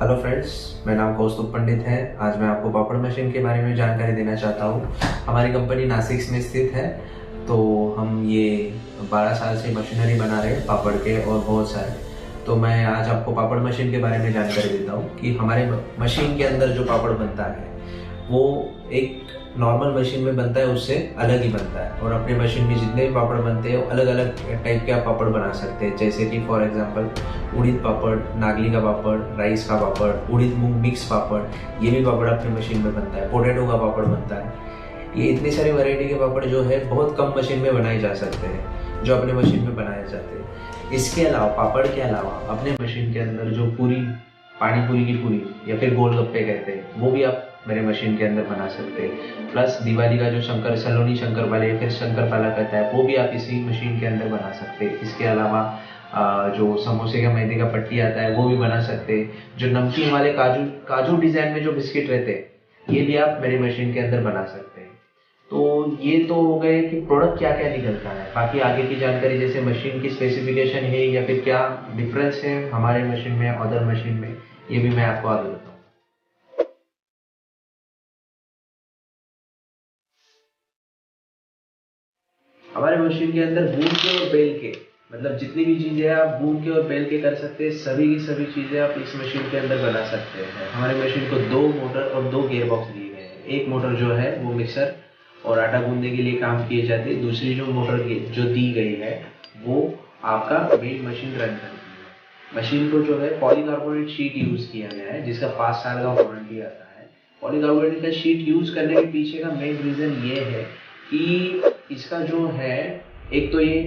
Hello friends, मेरा नाम कौस्तुभ पंडित है। आज मैं आपको पापड़ मशीन के बारे में जानकारी देना चाहता हूँ। हमारी कंपनी नासिक में स्थित है। तो हम ये 12 साल से मशीनरी बना रहे हैं पापड़ के और बहुत सारे। तो मैं आज आपको पापड़ मशीन के बारे में जानकारी देता हूँ कि हमारे मशीन के अंदर जो पापड़ बनता है वो एक नॉर्मल मशीन में बनता है उससे अलग ही बनता है। और अपने मशीन में जितने भी पापड़ बनते हैं वो अलग अलग टाइप के आप पापड़ बना सकते हैं। जैसे कि फॉर एग्जांपल उड़ीद पापड़, नागली का पापड़, राइस का पापड़, उड़ीद मूंग मिक्स पापड़, ये भी पापड़ अपने मशीन में बनता है। पोटैटो का पापड़ बनता है। ये इतनी सारी वैरायटी के पापड़ जो है बहुत कम मशीन में बनाए जा सकते हैं, जो अपने मशीन में बनाए जाते हैं। इसके अलावा पापड़ के अलावा अपने मशीन के अंदर जो पूरी, पानी पूरी की पूरी या फिर गोलगप्पे कहते हैं, वो भी आप मेरे मशीन के अंदर बना सकते हैं। प्लस दिवाली का जो सलोनी शंकरपाली या फिर शंकरपाला कहता है, वो भी आप इसी मशीन के अंदर बना सकते हैं। इसके अलावा जो समोसे का मैदे का पट्टी आता है वो भी बना सकते हैं। जो नमकीन वाले काजू डिजाइन में जो बिस्किट रहते हैं, ये भी आप मेरी मशीन के अंदर बना सकते हैं। तो ये तो हो गए कि प्रोडक्ट क्या क्या निकलता है। बाकी आगे की जानकारी जैसे मशीन की स्पेसिफिकेशन है या फिर क्या डिफरेंस है हमारे मशीन में अदर मशीन में, ये भी मैं आपको आगे बताऊँ। हमारे मशीन के अंदर बून के और बेल के, मतलब जितनी भी चीजें आप बून के और बेल के कर सकते हैं, सभी की सभी चीजें आप इस मशीन के अंदर बना सकते हैं। हमारे मशीन को 2 मोटर और 2 गियर बॉक्स दिए गए हैं। एक मोटर जो है वो मिक्सर और आटा गूंदने के लिए काम किए जाते हैं। दूसरी जो मोटर जो दी गई है वो आपका मेन मशीन रन करती है। मशीन को जो है पॉलीकार्बोनेट शीट यूज किया गया है, जिसका 5 साल का वारंटी आता है। पॉलीकार्बोनेट का शीट यूज करने के पीछे का मेन रीजन ये है कि इसका जो है, एक तो ये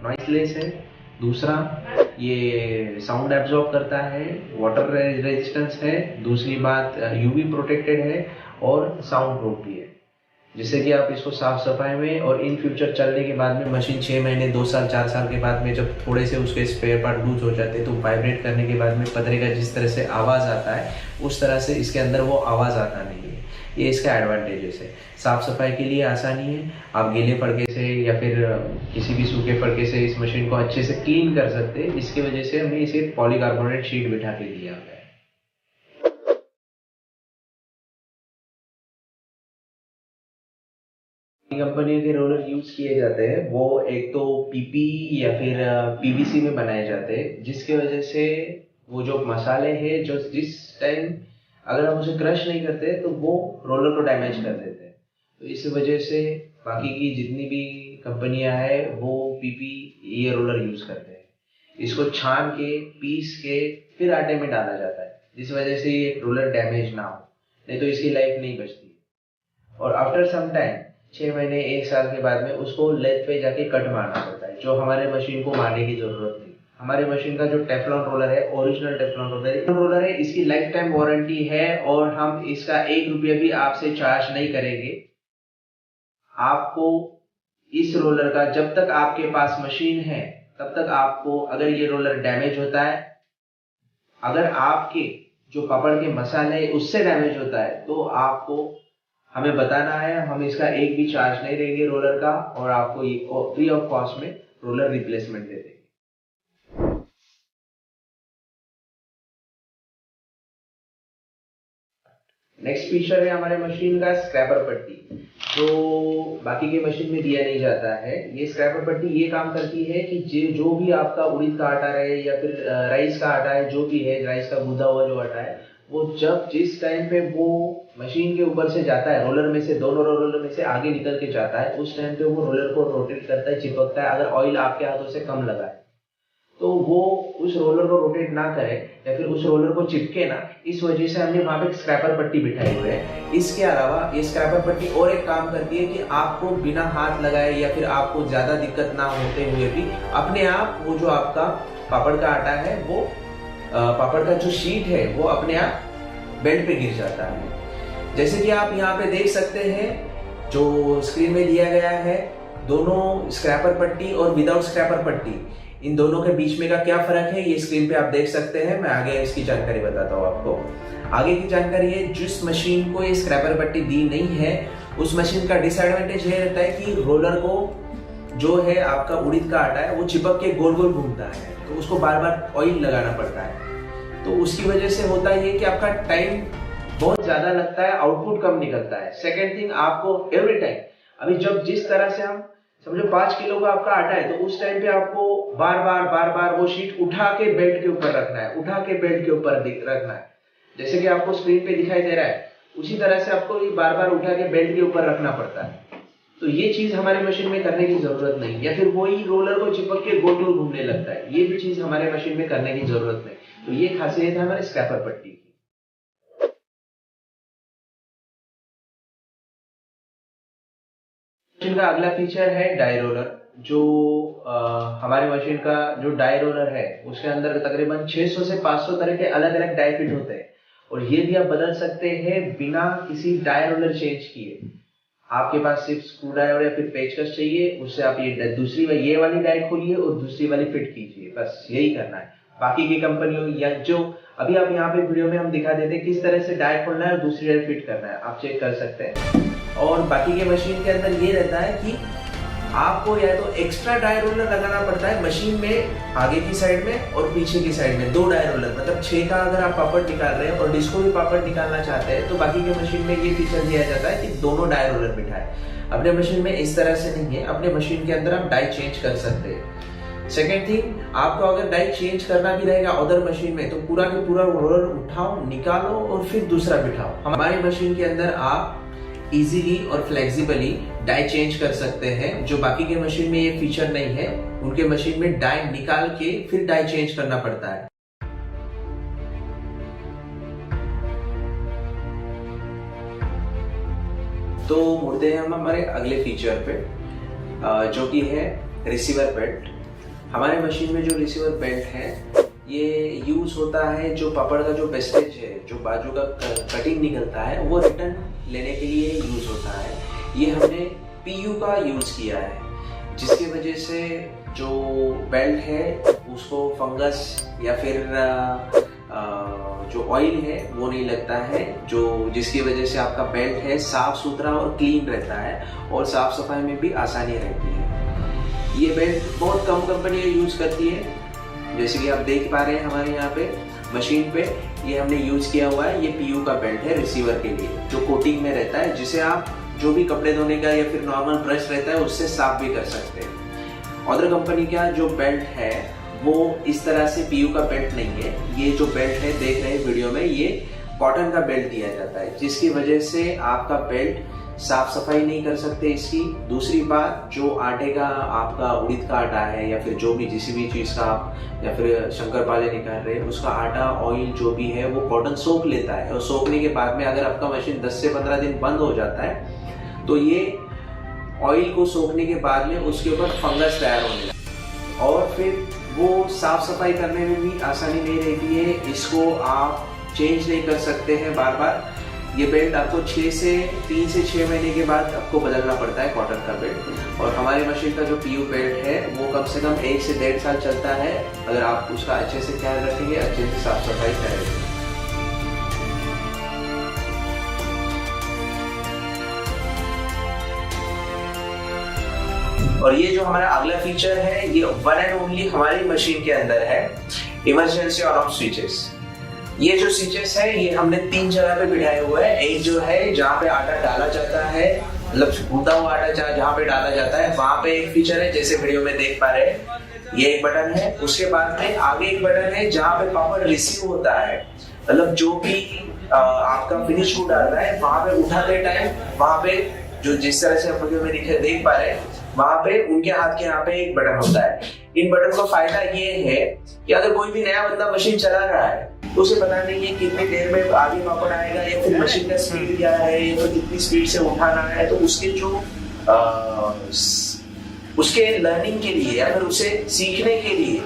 नॉइसलेस है, दूसरा ये साउंड एब्जॉर्ब करता है, वाटर रेजिस्टेंस है, दूसरी बात यूवी प्रोटेक्टेड है और साउंड प्रूफ भी है। जिससे कि आप इसको साफ सफाई में और इन फ्यूचर चलने के बाद में मशीन 6 महीने, 2 साल, 4 साल के बाद में जब थोड़े से उसके स्पेयर पार्ट लूज हो जाते हैं तो वाइब्रेट करने के बाद में पतरे का जिस तरह से आवाज़ आता है उस तरह से इसके अंदर वो आवाज़ आता नहीं है। ये इसका एडवांटेजेस है। साफ सफाई के लिए आसानी है। आप गीले फड़के से या फिर किसी भी सूखे फड़के से इस मशीन को अच्छे से क्लीन कर सकते हैं। इसकी वजह से हमें इसे पॉलीकार्बोनेट शीट बिठा के दिया गया है। कंपनियों के रोलर यूज किए जाते हैं वो एक तो पीपी या फिर पीवीसी में बनाए जाते हैं, जिसके वजह से वो जो मसाले हैं जो जिस टाइम अगर हम उसे क्रश नहीं करते तो वो रोलर को डैमेज कर देते हैं। तो इस वजह से बाकी की जितनी भी कंपनियां हैं वो पीपी ये रोलर यूज करते हैं। इसको छान के, पीस के फिर आटे में डाला जाता है, जिस वजह से ये रोलर डैमेज ना हो, नहीं तो इसकी लाइफ नहीं बचती। और आफ्टर सम टाइम 6 महीने, 1 साल के बाद में उसको लेथ पे जाके कट मारना पड़ता है, जो हमारे मशीन को मारने की जरूरत नहीं। हमारे मशीन का जो टेफ्लॉन रोलर है, ओरिजिनल टेफ्लॉन रोलर है, इसकी लाइफ टाइम वारंटी है और हम इसका 1 रुपया भी आपसे चार्ज नहीं करेंगे। आपको इस रोलर का, जब तक आपके पास मशीन है तब तक आपको, अगर ये रोलर डैमेज होता है, अगर आपके जो पापड़ के मसाले उससे डैमेज होता है तो आपको हमें बताना है। हम इसका एक भी चार्ज नहीं देंगे रोलर का और आपको ये फ्री ऑफ कॉस्ट में रोलर रिप्लेसमेंट दे देंगे। नेक्स्ट फीचर है हमारे मशीन का स्क्रैपर पट्टी, जो बाकी के मशीन में दिया नहीं जाता है। ये स्क्रैपर पट्टी ये काम करती है कि जो भी आपका उड़ीद का आटा रहे या फिर राइस का आटा है, जो भी है, राइस का गूंदा हुआ जो आटा है, वो जब जिस टाइम पे वो मशीन के ऊपर से जाता है, रोलर में से, दोनों रोलर में से आगे निकल के जाता है, उस टाइम पे वो रोलर को रोटेट करता है, चिपकता है। अगर ऑयल आपके हाथों से कम लगा है तो वो उस रोलर को रोटेट ना करे या फिर उस रोलर को चिपके ना, इस वजह से हमने वहां पे स्क्रैपर पट्टी बिठाई हुई है। इसके अलावा ये स्क्रैपर पट्टी और एक काम करती है कि आपको बिना हाथ लगाए या फिर आपको ज्यादा दिक्कत ना होते हुए भी अपने आप वो जो आपका पापड़ का आटा है, वो पापड़ का जो शीट है वो अपने आप बेल्ट पे गिर जाता है। जैसे कि आप यहाँ पे देख सकते हैं, जो स्क्रीन में दिया गया है, दोनों स्क्रैपर पट्टी और विदाउट स्क्रैपर पट्टी, इन दोनों के बीच में का क्या फर्क है ये स्क्रीन पे आप देख सकते हैं। मैं आगे इसकी जानकारी बताता हूँ आपको। आगे की जानकारी है, जिस मशीन को ये स्क्रैपर पट्टी दी नहीं है उस मशीन का डिसएडवांटेज ये रहता है कि रोलर को जो है आपका उड़ीद का आटा है वो चिपक के गोल गोल घूमता है, तो उसको बार बार ऑयल लगाना पड़ता है। तो उसकी वजह से होता ये कि आपका टाइम बहुत ज्यादा लगता है, आउटपुट कम निकलता है। सेकेंड थिंग, आपको एवरी टाइम, अभी जब जिस तरह से हम समझो 5 किलो का आपका आटा है, तो उस टाइम पे आपको बार बार वो शीट उठा के बेल्ट के ऊपर रखना है, उठा के बेल्ट के ऊपर रखना है। जैसे कि आपको स्क्रीन पे दिखाई दे रहा है, उसी तरह से आपको ये बार उठा के बेल्ट के ऊपर रखना पड़ता है। तो ये चीज हमारे मशीन में करने की जरूरत नहीं, या फिर वही रोलर को चिपक के गोल गोल घूमने लगता है, ये भी चीज हमारे मशीन में करने की जरूरत नहीं। तो ये खासियत है हमारे स्क्रैपर पट्टी की। मशीन का अगला फीचर है डाई रोलर। जो हमारे मशीन का जो डाई रोलर है, उसके अंदर तकरीबन 600 से 500 तरह के अलग अलग डाई फिट होते हैं, और ये भी आप बदल सकते हैं बिना किसी डाई रोलर चेंज किए। आपके पास सिर्फ स्क्रू ड्राइवर या फिर पेचकस चाहिए, उससे आप ये वाली डाई खोलिए और दूसरी वाली फिट कीजिए, बस यही करना है। बाकी की कंपनियों या जो अभी आप यहाँ पे वीडियो में हम दिखा देते हैं किस तरह से डाई खोलना है और दूसरी डाई फिट करना है, आप चेक कर सकते हैं। और बाकी के मशीन के अंदर ये रहता है कि आपको या तो एक्स्ट्रा डाई रोलर लगाना पड़ता है मशीन में, आगे की साइड में और पीछे की साइड में 2 डाई रोलर, मतलब 6 का अगर आप पापड़ निकाल रहे हैं और डिस्को भी पापड़ निकालना चाहते हैं, तो बाकी के मशीन में ये फीचर दिया जाता है कि दोनों डाई रोलर बिठाए। अपने मशीन में इस तरह से नहीं है, अपने मशीन के अंदर आप डाई चेंज कर सकते हैं। सेकेंड थिंग, आपको अगर डाई चेंज करना भी रहेगा अदर मशीन में, तो पूरा के पूरा रोलर उठाओ, निकालो और फिर दूसरा बिठाओ। हमारी मशीन के अंदर आप इजीली और फ्लेक्सिबली डाई चेंज कर सकते हैं, जो बाकी के मशीन में ये फीचर नहीं है। उनके मशीन में डाई निकाल के फिर डाई चेंज करना पड़ता है। तो मुड़ते हैं हम हमारे अगले फीचर पे, जो कि है रिसीवर बेल्ट। हमारे मशीन में जो रिसीवर बेल्ट है, ये यूज होता है जो पापड़ का जो वेस्टेज है, जो बाजू का कटिंग निकलता है, वो रिटर्न लेने के लिए यूज होता है। ये हमने PU का यूज किया है, जिसकी वजह से जो बेल्ट है उसको फंगस या फिर जो ऑयल है वो नहीं लगता है, जो जिसकी वजह से आपका बेल्ट है साफ सुथरा और क्लीन रहता है और साफ सफाई में भी आसानी रहती है। ये बेल्ट बहुत कम कंपनियां यूज करती है, जैसे कि आप देख पा रहे हैं हमारे यहाँ पे मशीन पे ये हमने यूज किया हुआ है। ये PU का बेल्ट है रिसीवर के लिए, जो कोटिंग में रहता है, जिसे आप जो भी कपड़े धोने का या फिर नॉर्मल ब्रश रहता है उससे साफ भी कर सकते हैं। अदर कंपनी का जो बेल्ट है वो इस तरह से PU का बेल्ट नहीं है। ये जो बेल्ट है देख रहे हैं वीडियो में, ये कॉटन का बेल्ट दिया जाता है, जिसकी वजह से आपका बेल्ट साफ सफाई नहीं कर सकते इसकी। दूसरी बात, जो आटे का आपका उड़द का आटा है या फिर जो भी किसी भी चीज का आप या फिर शंकरपाले निकाल रहे हैं, उसका आटा ऑयल जो भी है वो कॉटन सोख लेता है, और सोखने के बाद में अगर आपका मशीन 10 से 15 दिन बंद हो जाता है, तो ये ऑयल को सोखने के बाद में उसके ऊपर फंगस तैयार होने लगता है और फिर वो साफ सफाई करने में भी आसानी नहीं रहती है। इसको आप चेंज नहीं कर सकते हैं बार बार। ये बेल्ट आपको 3 से 6 महीने के बाद आपको बदलना पड़ता है, कॉटन का बेल्ट। और हमारी मशीन का जो PU बेल्ट है वो कम से कम 1 से 1.5 साल चलता है, अगर आप उसका अच्छे से ख्याल रखेंगे, अच्छे से साफ सफाई करेंगे। और ये जो हमारा अगला फीचर है, ये वन एंड ओनली हमारी मशीन के अंदर है, इमरजेंसी ऑन ऑफ स्विचेस। ये जो स्विचेस है ये हमने 3 जगह पे बिठाए हुए हैं। एक जो है जहाँ पे आटा डाला जाता है, मतलब गूंदा हुआ आटा जहाँ पे डाला जाता है, वहां पे एक फीचर है, जैसे वीडियो में देख पा रहे हैं, ये एक बटन है। उसके बाद में आगे एक बटन है जहाँ पे पापड़ रिसीव होता है, मतलब जो भी आपका फिनिश फूड आता है वहां पे उठाते टाइम, वहां पे जो जिस तरह से वीडियो में देख पा रहे हैं, वहां पे उनके हाथ के यहाँ पे एक बटन होता है। इन बटन का फायदा ये है कि अगर कोई भी नया बंदा मशीन चला रहा है तो उसे पता नहीं है कितनी देर में आगे पापड़ आएगा, या फिर मशीन का स्पीड क्या है, या फिर कितनी स्पीड से उठाना है। तो उसके जो उसके लर्निंग के लिए या फिर उसे सीखने के लिए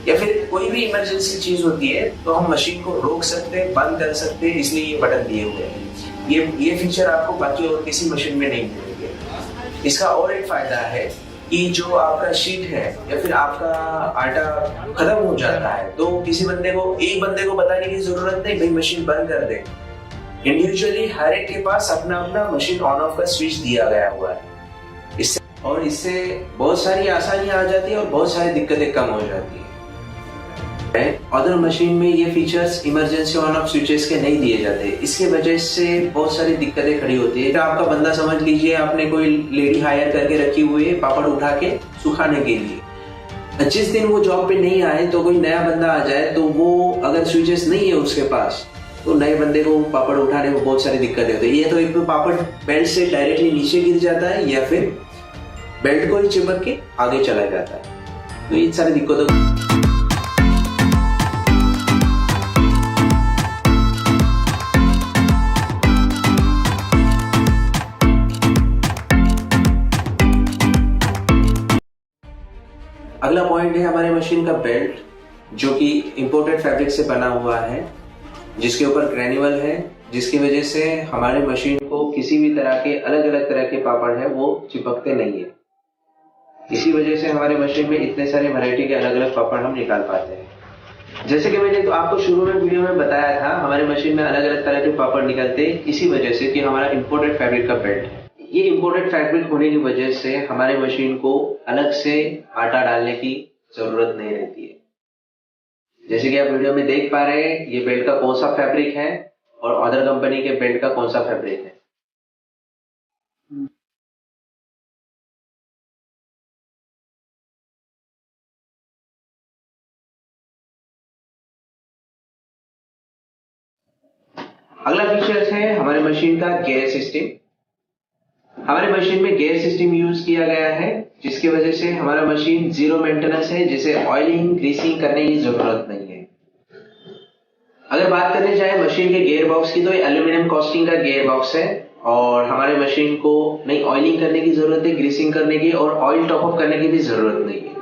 या फिर कोई भी इमरजेंसी चीज होती है तो हम मशीन को रोक सकते हैं, बंद कर सकते हैं, इसलिए ये बटन दिए हुए हैं। ये फीचर आपको बाकी और किसी मशीन में नहीं मिलेंगे। इसका और एक फायदा है कि जो आपका शीट है या फिर आपका आटा खत्म हो जाता है तो किसी एक बंदे को बताने की जरूरत नहीं, भाई मशीन बंद कर दे। इंडिविजुअली हर एक के पास अपना अपना मशीन ऑन ऑफ का स्विच दिया गया हुआ है। इससे बहुत सारी आसानियां आ जाती है और बहुत सारी दिक्कतें कम हो जाती है। अदर मशीन में ये features emergency on off switches के नहीं दिए जाते। इसके वजह से बहुत सारी दिक्कतें खड़ी होती है। आपका बंदा समझ लीजिए आपने कोई लेडी हायर करके रखी हुई है पापड़ उठा के सुखाने के लिए, जिस दिन वो जॉब पे नहीं आए तो कोई नया बंदा आ जाए तो वो अगर स्विचेस नहीं है उसके पास तो नए बंदे को पापड़ उठाने में बहुत सारी दिक्कतें होती है। ये तो एक पापड़ बेल्ट से डायरेक्टली नीचे गिर जाता है या फिर बेल्ट को ही चिपक के आगे चला जाता है, तो ये सारी दिक्कतों अगला पॉइंट है हमारे मशीन का बेल्ट, जो कि इंपोर्टेड फैब्रिक से बना हुआ है, जिसके ऊपर ग्रेन्यूल है, जिसकी वजह से हमारे मशीन को किसी भी तरह के अलग अलग तरह के पापड़ है वो चिपकते नहीं है। इसी वजह से हमारे मशीन में इतने सारे वैरायटी के अलग अलग पापड़ हम निकाल पाते हैं। जैसे कि मैंने तो आपको शुरू में वीडियो में बताया था, हमारे मशीन में अलग अलग तरह के पापड़ निकलते हैं इसी वजह से कि हमारा इंपोर्टेड फैब्रिक का बेल्ट है। ये इंपोर्टेड फैब्रिक होने की वजह से हमारे मशीन को अलग से आटा डालने की जरूरत नहीं रहती है। जैसे कि आप वीडियो में देख पा रहे हैं, ये बेल्ट का कौन सा फैब्रिक है और अदर कंपनी के बेल्ट का कौन सा फैब्रिक है। अगला फीचर है हमारे मशीन का गियर सिस्टम। हमारे मशीन में गियर सिस्टम यूज किया गया है, जिसकी वजह से हमारा मशीन जीरो मेंटेनेंस है, जिसे ऑयलिंग ग्रीसिंग करने की जरूरत नहीं है। अगर बात करने जाए मशीन के गियर बॉक्स की, तो ये एल्यूमिनियम कास्टिंग का गियर बॉक्स है और हमारे मशीन को नहीं ऑयलिंग करने की जरूरत है, ग्रीसिंग करने की और ऑयल टॉप अप करने की भी जरूरत नहीं है।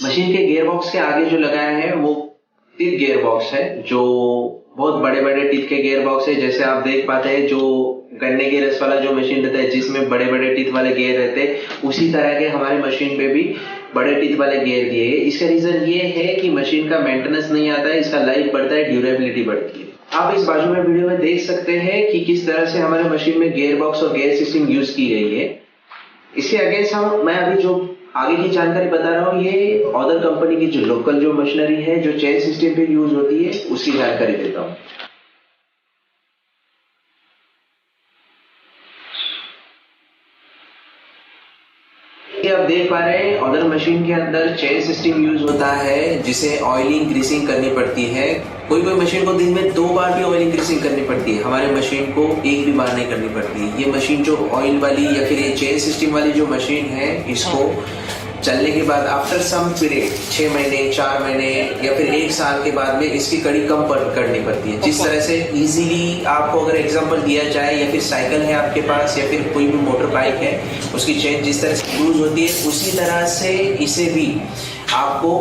मशीन के गियर बॉक्स के आगे जो लगाया है वो टिप गियर बॉक्स है, जो बहुत बड़े बड़े टिप के गियर बॉक्स है। जैसे आप देख पाते हैं जो गन्ने के रस वाला जो मशीन रहता है जिसमें बड़े बड़े टीथ वाले गियर रहते हैं, उसी तरह के हमारे मशीन पे भी बड़े टीथ वाले गियर दिए हैं। इसका रीजन ये है कि मशीन का मेंटेनेंस नहीं आता है, इसका लाइफ बढ़ता है, ड्यूरेबिलिटी बढ़ती है। आप इस बाजू में वीडियो में देख सकते हैं कि किस तरह से हमारे मशीन में गियर बॉक्स और गियर सिस्टम यूज की गई है। इसके अगेंस्ट मैं अभी जो आगे की जानकारी बता रहा हूँ, ये अदर कंपनी की जो लोकल जो मशीनरी है जो चेन सिस्टम पे यूज होती है उसकी जानकारी देता हूँ। आप देख पा रहे हैं अदर मशीन के अंदर चेन सिस्टम यूज होता है, जिसे ऑयलिंग ग्रीसिंग करनी पड़ती है। कोई मशीन को दिन में 2 बार भी ऑयलिंग ग्रीसिंग करनी पड़ती है, हमारे मशीन को 1 भी बार नहीं करनी पड़ती। ये मशीन जो ऑयल वाली या फिर ये चेन सिस्टम वाली जो मशीन है, इसको चलने के बाद आफ्टर सम पीरियड 6 महीने 4 महीने या फिर 1 साल के बाद में इसकी कड़ी कम करनी पड़ती है। जिस तरह से इजीली आपको अगर एग्जांपल दिया जाए, या फिर साइकिल है आपके पास या फिर कोई भी मोटर बाइक है, उसकी चेन जिस तरह से लूज होती है उसी तरह से इसे भी आपको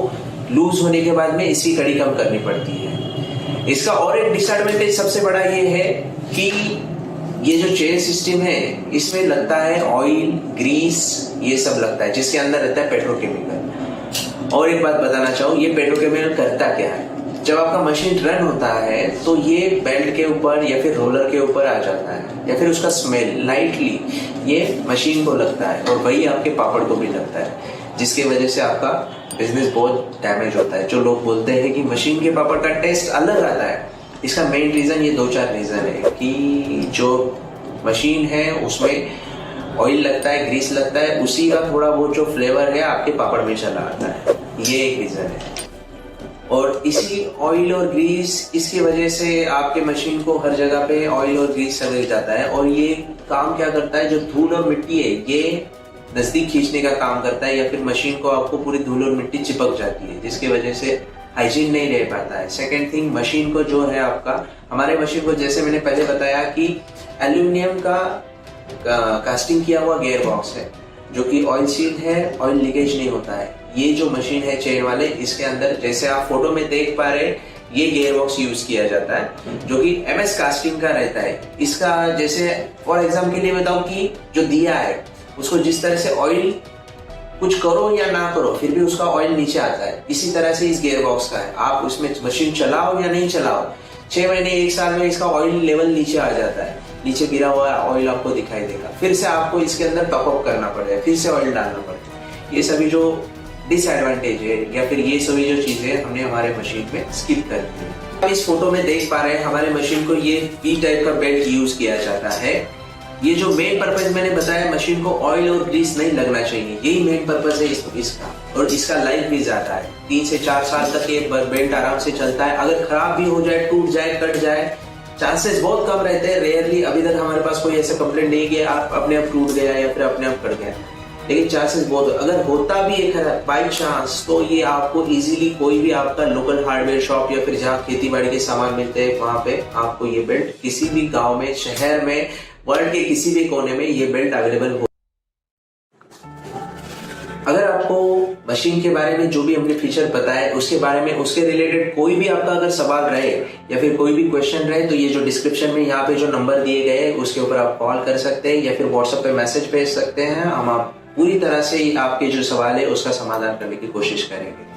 लूज होने के बाद में इसकी कड़ी कम करनी पड़ती है। इसका और एक डिसएडवांटेज सबसे बड़ा ये है कि ये जो चेन सिस्टम है इसमें लगता है ऑयल ग्रीस ये सब लगता है, जिसके अंदर रहता है पेट्रोकेमिकल। और एक बात बताना चाहूँ, ये पेट्रोकेमिकल करता क्या है, जब आपका मशीन रन होता है तो ये बेल्ट के ऊपर या फिर रोलर के ऊपर आ जाता है, या फिर उसका स्मेल लाइटली ये मशीन को लगता है और वही आपके पापड़ को भी लगता है, जिसकी वजह से आपका बिजनेस बहुत डैमेज होता है। जो लोग बोलते हैं कि मशीन के पापड़ का टेस्ट अलग आता है, इसका मेन रीजन ये 2-4 रीजन है कि जो मशीन है उसमें ऑयल लगता है, ग्रीस लगता है, उसी का थोड़ा बहुत जो फ्लेवर है आपके पापड़ में चला आता है, ये एक रीजन है। और इसी ऑयल और ग्रीस इसकी वजह से आपके मशीन को हर जगह पे ऑयल और ग्रीस लग जाता है, और ये काम क्या करता है, जो धूल और मिट्टी है ये नजदीक खींचने का काम करता है, या फिर मशीन को आपको पूरी धूल और मिट्टी चिपक जाती है, जिसकी वजह से हाइजीन नहीं रह पाता है। सेकेंड थिंग, मशीन को जो है आपका, हमारे मशीन को जैसे मैंने पहले बताया कि एल्यूमिनियम का कास्टिंग किया हुआ गियर बॉक्स है, जो कि ऑयल सील है, ऑयल लीकेज नहीं होता है। ये जो मशीन है चेन वाले, इसके अंदर जैसे आप फोटो में देख पा रहे ये गियर बॉक्स यूज किया जाता है, जो कि MS कास्टिंग का रहता है। इसका जैसे फॉर एग्जाम्पल के लिए बताऊं कि जो दिया है उसको जिस तरह से ऑयल कुछ करो या ना करो फिर भी उसका ऑयल नीचे आता है, इसी तरह से इस गियर बॉक्स का है। आप उसमें मशीन चलाओ या नहीं चलाओ, 6 महीने 1 साल में इसका ऑयल लेवल नीचे आ जाता है, नीचे गिरा हुआ ऑयल आपको दिखाई देगा। फिर से आपको इसके अंदर टॉप अप करना पड़ेगा, फिर से ऑयल डालना पड़ेगा। ये सभी जो डिसएडवांटेज है या फिर ये सभी जो चीजें हमने हमारे मशीन में स्किप कर दी। आप इस फोटो में देख पा रहे हैं हमारे मशीन को ये वी टाइप का बेल्ट यूज किया जाता है। ये जो मेन पर्पज मैंने बताया, मशीन को ऑयल और ग्रीस नहीं लगना चाहिए, यही मेन पर्पज है इसका। और इसका लाइफ भी ज्यादा है, 3 से 4 साल तक ये बेल्ट आराम से चलता है। अगर खराब भी हो जाए, टूट जाए, कट जाए, चांसेस बहुत कम रहते हैं। रेयरली अभी तक हमारे पास कोई ऐसा कंप्लेंट नहीं कि आप अपने आप टूट गया या फिर अपने आप कट गया, लेकिन चांसेस बहुत, अगर होता भी है बाई चांस, तो ये आपको इजीली कोई भी आपका लोकल हार्डवेयर शॉप या फिर जहाँ खेती बाड़ी के सामान मिलते हैं वहां पे आपको ये बेल्ट किसी भी गांव में, शहर में, वर्ल्ड के किसी भी कोने में ये बेल्ट अवेलेबल हो। अगर आपको मशीन के बारे में जो भी हमने फीचर बताया उसके बारे में, उसके रिलेटेड कोई भी आपका अगर सवाल रहे या फिर कोई भी क्वेश्चन रहे, तो ये जो डिस्क्रिप्शन में यहाँ पे जो नंबर दिए गए हैं उसके ऊपर आप कॉल कर सकते हैं या फिर व्हाट्सएप पे मैसेज भेज सकते हैं। हम आप पूरी तरह से आपके जो सवाल है उसका समाधान करने की कोशिश करेंगे।